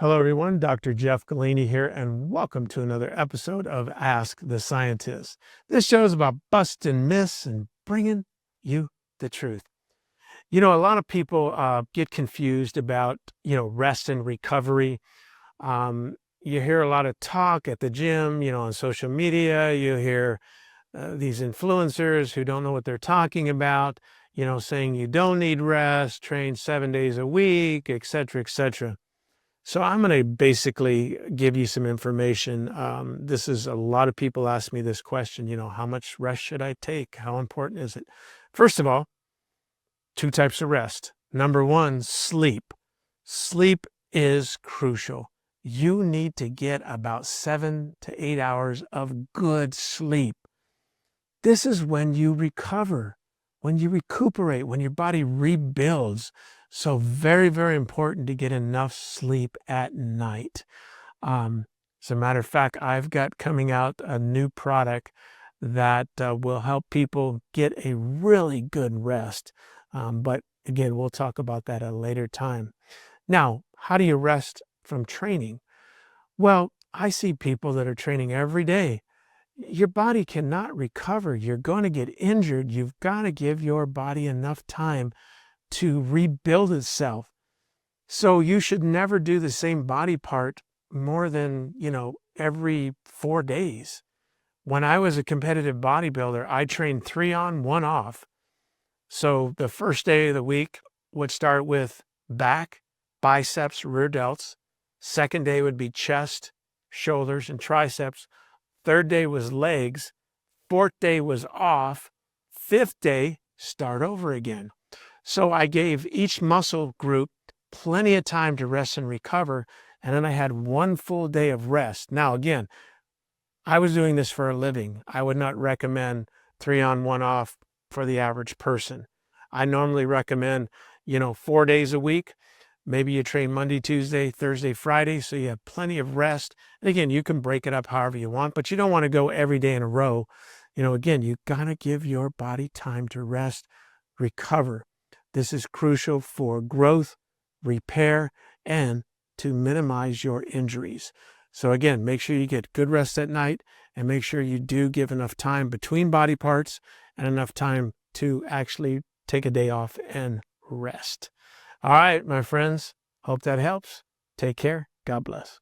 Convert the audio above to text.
Hello, everyone. Dr. Jeff Golini here, and welcome to another episode of Ask the Scientist. This show is about busting myths and bringing you the truth. A lot of people get confused about, rest and recovery. You hear a lot of talk at the gym, on social media. You hear these influencers who don't know what they're talking about, saying you don't need rest, train 7 days a week, et cetera, et cetera. So I'm going to basically give you some information. This is a lot of people ask me this question, how much rest should I take? How important is it? First of all, two types of rest. Number one, sleep. Sleep is crucial. You need to get about 7 to 8 hours of good sleep. This is when you recover, when you recuperate, when your body rebuilds. So very, very important to get enough sleep at night. As a matter of fact, I've got coming out a new product that will help people get a really good rest. But again, we'll talk about that at a later time. Now, how do you rest from training? Well, I see people that are training every day. Your body cannot recover. You're going to get injured. You've got to give your body enough time to rebuild itself. So you should never do the same body part more than, every 4 days. When I was a competitive bodybuilder, I trained 3 on, 1 off. So the first day of the week would start with back, biceps, rear delts. Second day would be chest, shoulders, and triceps. Third day was legs. Fourth day was off. Fifth day, start over again. So I gave each muscle group plenty of time to rest and recover, and then I had 1 full day of rest. Now, again, I was doing this for a living. I would not recommend 3 on, 1 off for the average person. I normally recommend, 4 days a week. Maybe you train Monday, Tuesday, Thursday, Friday, so you have plenty of rest. And again, you can break it up however you want, but you don't want to go every day in a row. Again, you got to give your body time to rest, recover. This is crucial for growth, repair, and to minimize your injuries. So again, make sure you get good rest at night and make sure you do give enough time between body parts and enough time to actually take a day off and rest. All right, my friends, hope that helps. Take care. God bless.